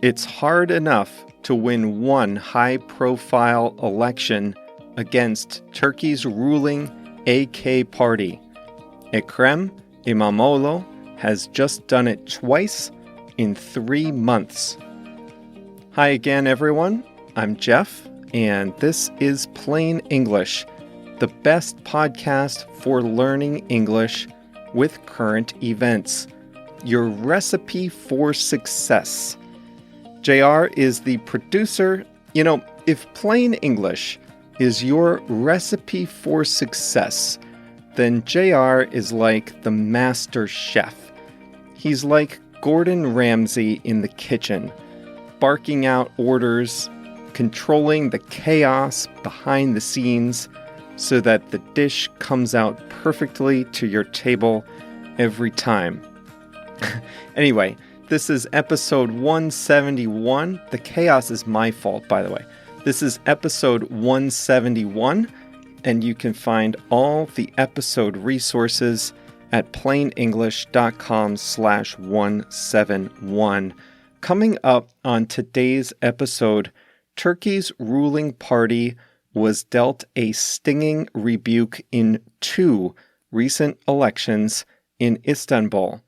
It's hard enough to win one high-profile election against Turkey's ruling AK party. Ekrem Imamoglu has just done it twice in 3 months. Hi again, everyone. I'm Jeff, and this is Plain English, the best podcast for learning English with current events. Your recipe for success. JR is the producer. You know, if Plain English is your recipe for success, then JR is like the master chef. He's like Gordon Ramsay in the kitchen, barking out orders, controlling the chaos behind the scenes so that the dish comes out perfectly to your table every time. Anyway, this is episode 171. The chaos is my fault, by the way. This is episode 171, and you can find all the episode resources at plainenglish.com/171. Coming up on today's episode, Turkey's ruling party was dealt a stinging rebuke in 2 recent elections in Istanbul.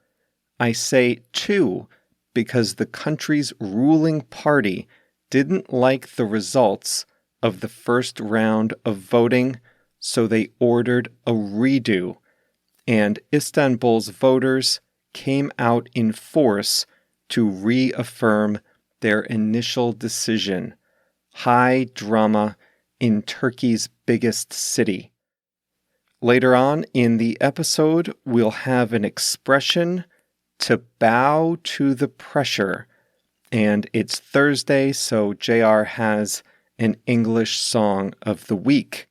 I say 2 because the country's ruling party didn't like the results of the first round of voting, so they ordered a redo, and Istanbul's voters came out in force to reaffirm their initial decision. High drama in Turkey's biggest city. Later on in the episode, we'll have an expression to bow to the pressure. And it's Thursday, so JR has an English song of the week.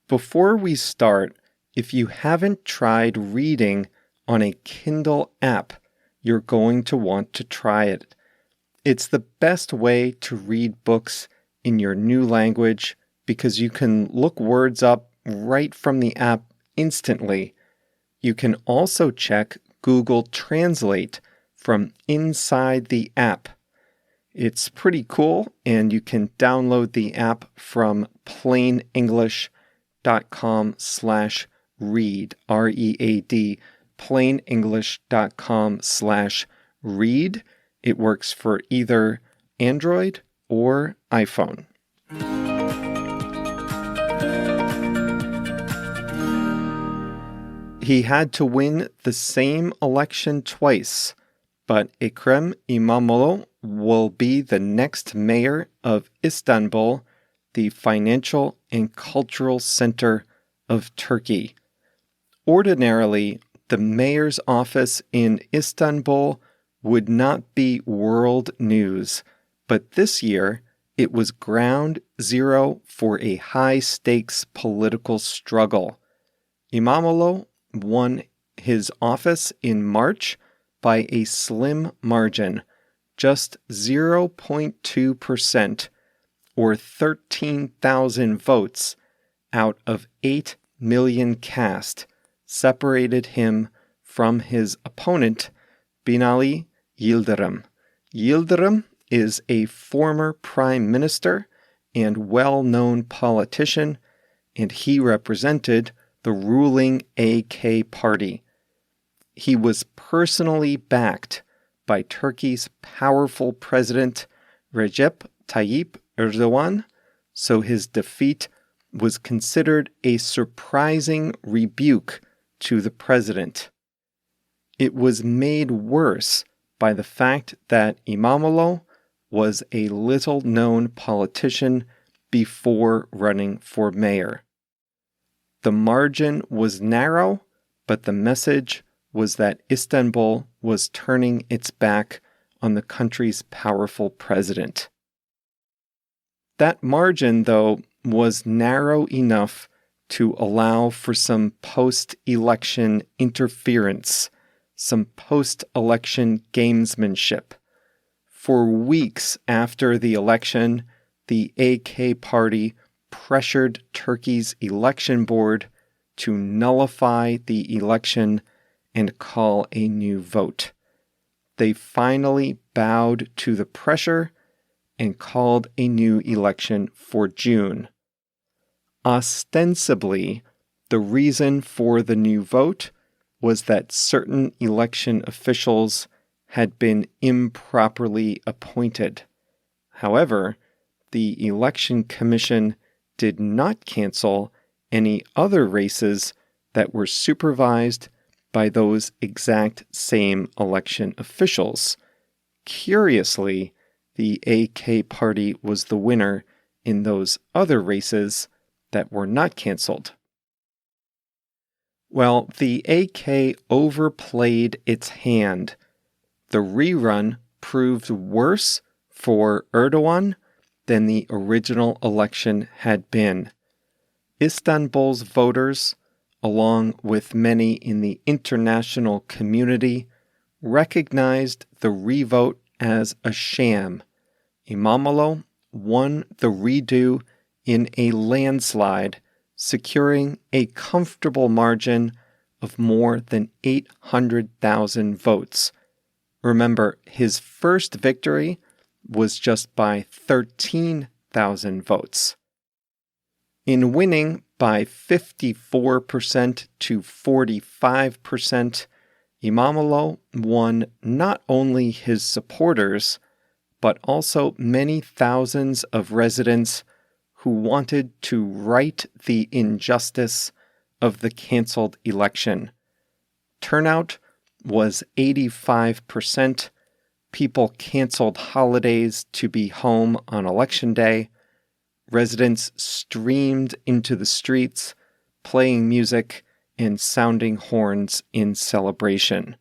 Before we start, if you haven't tried reading on a Kindle app, you're going to want to try it. It's the best way to read books in your new language because you can look words up right from the app instantly. You can also check Google Translate from inside the app. It's pretty cool, and you can download the app from plainenglish.com/read, R-E-A-D, plainenglish.com/read. It works for either Android or iPhone. He had to win the same election twice, but Ekrem Imamoglu will be the next mayor of Istanbul, the financial and cultural center of Turkey. Ordinarily, the mayor's office in Istanbul would not be world news, but this year it was ground zero for a high-stakes political struggle. Imamoglu won his office in March by a slim margin, just 0.2%, or 13,000 votes out of 8 million cast, separated him from his opponent, Binali Yildirim. Yildirim is a former prime minister and well-known politician, and he represented the ruling AK party. He was personally backed by Turkey's powerful president, Recep Tayyip Erdogan, so his defeat was considered a surprising rebuke to the president. It was made worse by the fact that Imamoglu was a little-known politician before running for mayor. The margin was narrow, but the message was that Istanbul was turning its back on the country's powerful president. That margin, though, was narrow enough to allow for some post-election interference, some post-election gamesmanship. For weeks after the election, the AK party pressured Turkey's election board to nullify the election and call a new vote. they finally bowed to the pressure and called a new election for June. Ostensibly, the reason for the new vote was that certain election officials had been improperly appointed. However, the Election Commission did not cancel any other races that were supervised by those exact same election officials. Curiously, the AK party was the winner in those other races that were not canceled. Well, the AK overplayed its hand. The rerun proved worse for Erdogan than the original election had been. Istanbul's voters, along with many in the international community, recognized the revote as a sham. Imamoglu won the redo in a landslide, securing a comfortable margin of more than 800,000 votes. Remember, his first victory was just by 13,000 votes. In winning by 54% to 45%, Imamoglu won not only his supporters, but also many thousands of residents who wanted to right the injustice of the canceled election. Turnout was 85%. People canceled holidays to be home on election day. Residents streamed into the streets, playing music and sounding horns in celebration.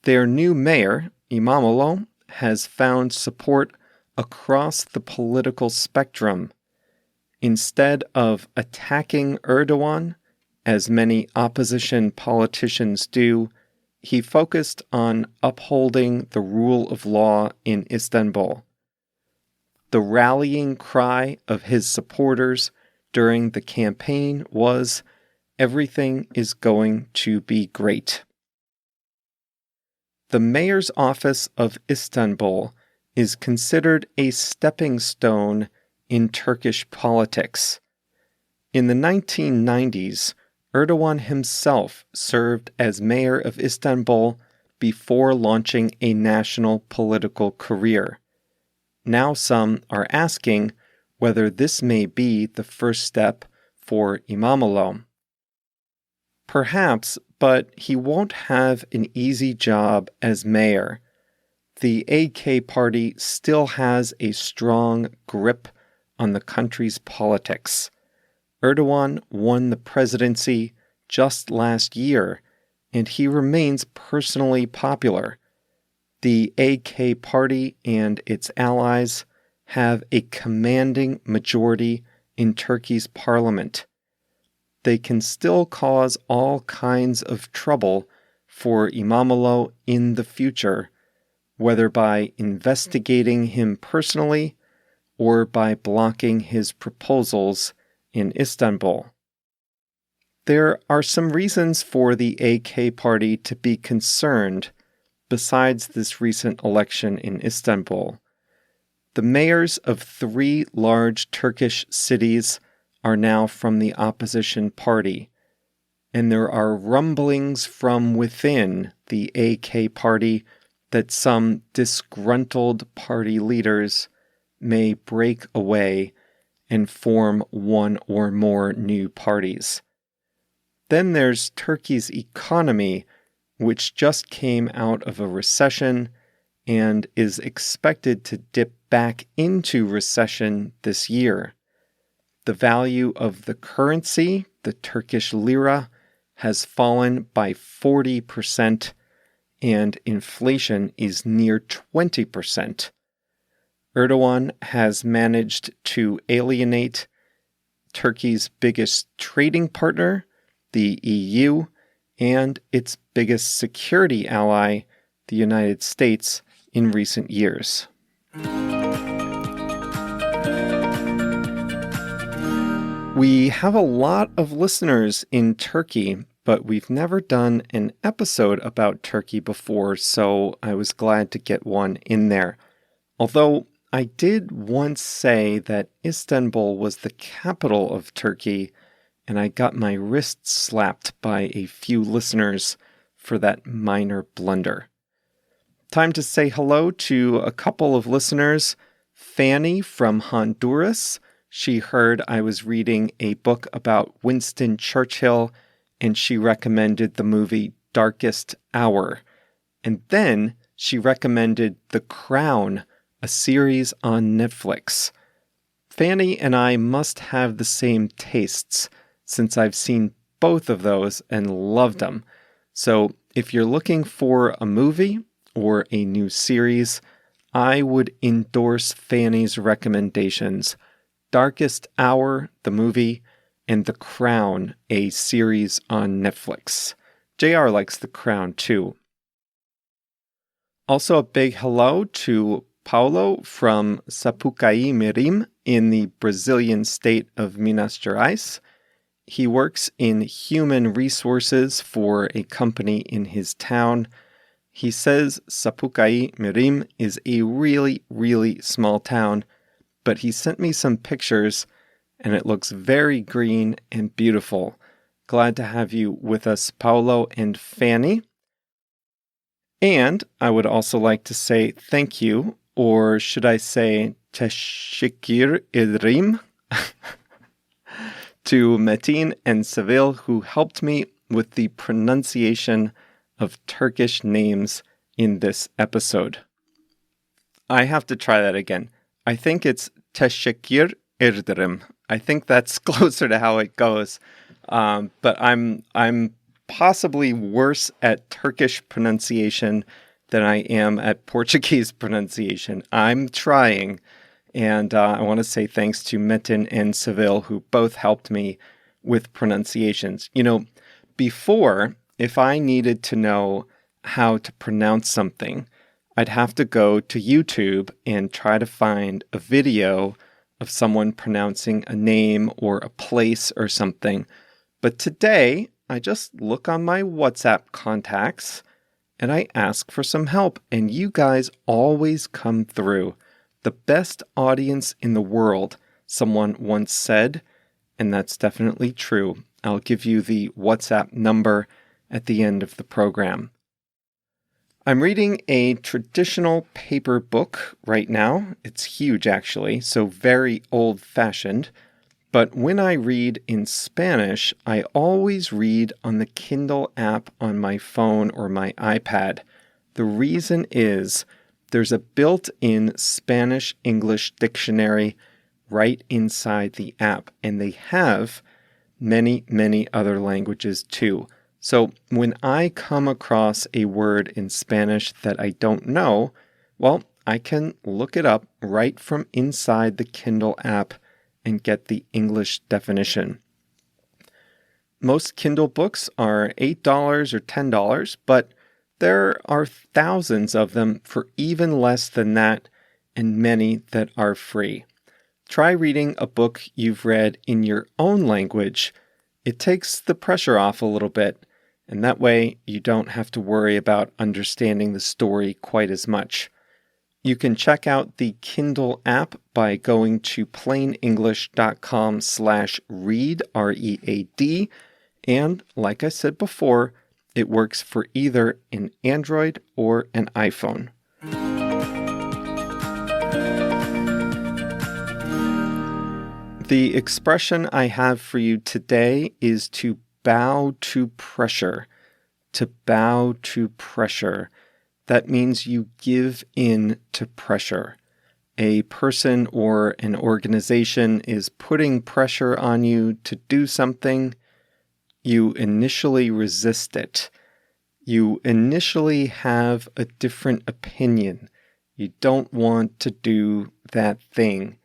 Their new mayor, Imamoglu, has found support across the political spectrum. Instead of attacking Erdogan, as many opposition politicians do, he focused on upholding the rule of law in Istanbul. The rallying cry of his supporters during the campaign was, "Everything is going to be great." The mayor's office of Istanbul is considered a stepping stone in Turkish politics. In the 1990s, Erdogan himself served as mayor of Istanbul before launching a national political career. Now some are asking whether this may be the first step for Imamoglu. Perhaps, but he won't have an easy job as mayor. The AK party still has a strong grip on the country's politics. Erdogan won the presidency just last year, and he remains personally popular. The AK party and its allies have a commanding majority in Turkey's parliament. They can still cause all kinds of trouble for Imamoglu in the future, whether by investigating him personally or by blocking his proposals in Istanbul. There are some reasons for the AK party to be concerned besides this recent election in Istanbul. The mayors of 3 large Turkish cities are now from the opposition party, and there are rumblings from within the AK party that some disgruntled party leaders may break away and form one or more new parties. Then there's Turkey's economy, which just came out of a recession and is expected to dip back into recession this year. The value of the currency, the Turkish lira, has fallen by 40%, and inflation is near 20%. Erdogan has managed to alienate Turkey's biggest trading partner, the EU, and its biggest security ally, the United States, in recent years. We have a lot of listeners in Turkey, but we've never done an episode about Turkey before, so I was glad to get one in there. Although I did once say that Istanbul was the capital of Turkey, and I got my wrist slapped by a few listeners for that minor blunder. Time to say hello to a couple of listeners. Fanny from Honduras. She heard I was reading a book about Winston Churchill, and she recommended the movie Darkest Hour. And then she recommended The Crown, a series on Netflix. Fanny and I must have the same tastes, since I've seen both of those and loved them. So if you're looking for a movie or a new series, I would endorse Fanny's recommendations. Darkest Hour, the movie, and The Crown, a series on Netflix. JR likes The Crown too. Also a big hello to Paulo from Sapucaí Mirim in the Brazilian state of Minas Gerais. He works in human resources for a company in his town. He says Sapucaí Mirim is a really, really small town, but he sent me some pictures and it looks very green and beautiful. Glad to have you with us, Paulo and Fanny. And I would also like to say thank you, or should I say teşekkür ederim, to Metin and Seville, who helped me with the pronunciation of Turkish names in this episode. I have to try that again. I think it's teşekkür ederim. I think that's closer to how it goes. But I'm possibly worse at Turkish pronunciation than I am at Portuguese pronunciation. I'm trying. And I want to say thanks to Metin and Seville, who both helped me with pronunciations. You know, before, if I needed to know how to pronounce something, I'd have to go to YouTube and try to find a video of someone pronouncing a name or a place or something. But today, I just look on my WhatsApp contacts and I ask for some help. And you guys always come through. The best audience in the world, someone once said, and that's definitely true. I'll give you the WhatsApp number at the end of the program. I'm reading a traditional paper book right now. It's huge, actually, so very old-fashioned. But when I read in Spanish, I always read on the Kindle app on my phone or my iPad. The reason is there's a built-in Spanish-English dictionary right inside the app, and they have many, many other languages too. So when I come across a word in Spanish that I don't know, well, I can look it up right from inside the Kindle app and get the English definition. Most Kindle books are $8 or $10, but there are thousands of them for even less than that, and many that are free. Try reading a book you've read in your own language. It takes the pressure off a little bit, and that way you don't have to worry about understanding the story quite as much. You can check out the Kindle app by going to plainenglish.com/read, R-E-A-D, and like I said before, it works for either an Android or an iPhone. The expression I have for you today is to bow to pressure. To bow to pressure. That means you give in to pressure. A person or an organization is putting pressure on you to do something. You initially resist it. You initially have a different opinion. You don't want to do that thing.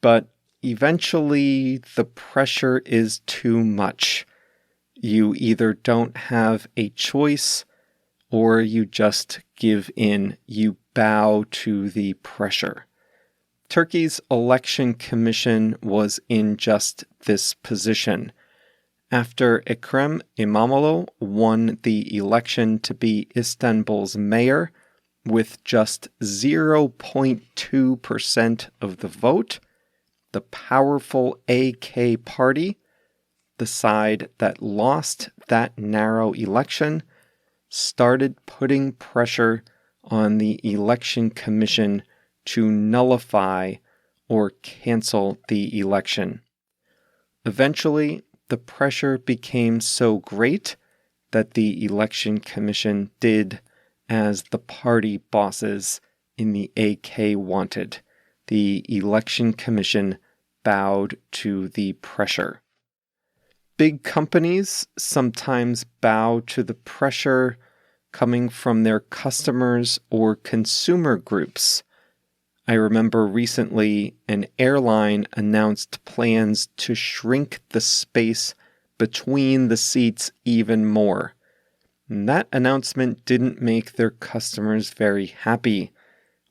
But eventually the pressure is too much. You either don't have a choice or you just give in. You bow to the pressure. Turkey's election commission was in just this position. After Ekrem Imamoglu won the election to be Istanbul's mayor with just 0.2% of the vote, the powerful AK party, the side that lost that narrow election, started putting pressure on the election commission to nullify or cancel the election. Eventually, the pressure became so great that the election commission did as the party bosses in the AK wanted. The election commission bowed to the pressure. Big companies sometimes bow to the pressure coming from their customers or consumer groups. I remember recently an airline announced plans to shrink the space between the seats even more. And that announcement didn't make their customers very happy.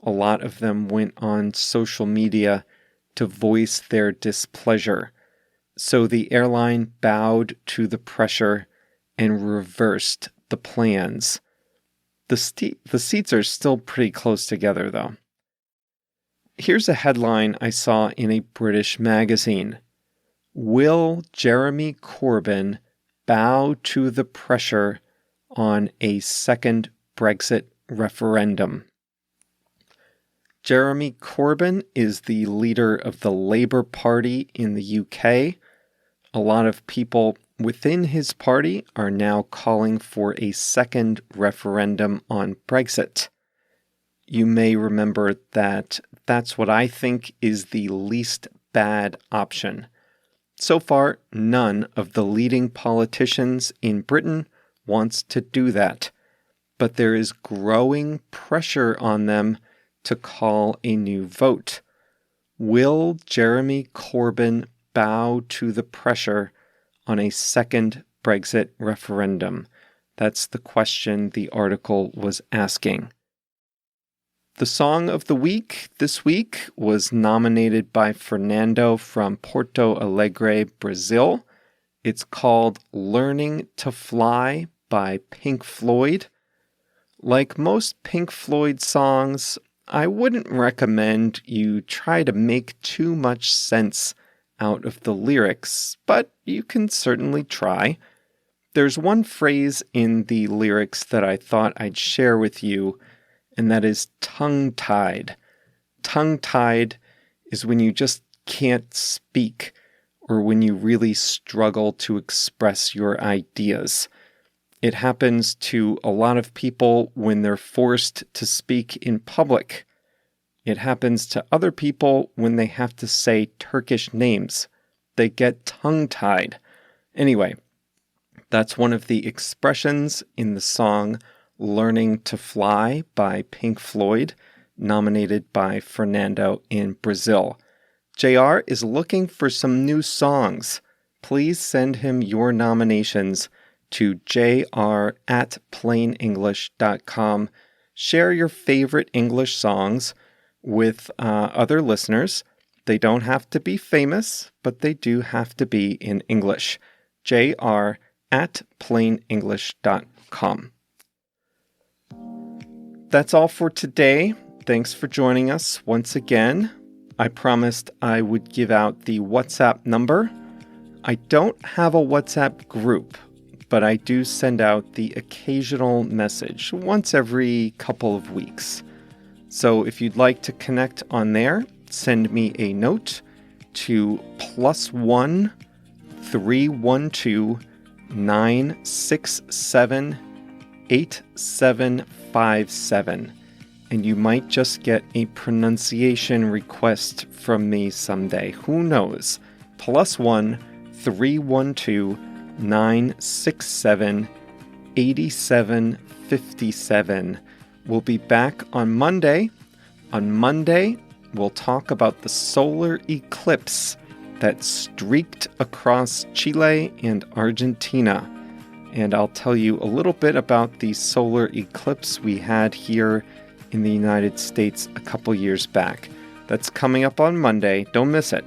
A lot of them went on social media to voice their displeasure. So the airline bowed to the pressure and reversed the plans. The seats are still pretty close together, though. Here's a headline I saw in a British magazine. Will Jeremy Corbyn bow to the pressure on a second Brexit referendum? Jeremy Corbyn is the leader of the Labour Party in the UK. A lot of people within his party are now calling for a second referendum on Brexit. You may remember that that's what I think is the least bad option. So far, none of the leading politicians in Britain wants to do that, but there is growing pressure on them to call a new vote. Will Jeremy Corbyn bow to the pressure on a second Brexit referendum? That's the question the article was asking. The song of the week this week was nominated by Fernando from Porto Alegre, Brazil. It's called Learning to Fly by Pink Floyd. Like most Pink Floyd songs, I wouldn't recommend you try to make too much sense out of the lyrics, but you can certainly try. There's one phrase in the lyrics that I thought I'd share with you, and that is tongue-tied. Tongue-tied is when you just can't speak or when you really struggle to express your ideas. It happens to a lot of people when they're forced to speak in public. It happens to other people when they have to say Turkish names. They get tongue-tied. Anyway, that's one of the expressions in the song Learning to Fly by Pink Floyd, nominated by Fernando in Brazil. JR is looking for some new songs. Please send him your nominations to jr@plainenglish.com. Share your favorite English songs with other listeners. They don't have to be famous, but they do have to be in English. jr@plainenglish.com. That's all for today. Thanks for joining us once again. I promised I would give out the WhatsApp number. I don't have a WhatsApp group, but I do send out the occasional message once every couple of weeks. So if you'd like to connect on there, send me a note to +1 312 967 8757, and you might just get a pronunciation request from me someday. Who knows? +1 312 967 8757. We'll be back on Monday. On Monday, we'll talk about the solar eclipse that streaked across Chile and Argentina. And I'll tell you a little bit about the solar eclipse we had here in the United States a couple years back. That's coming up on Monday. Don't miss it.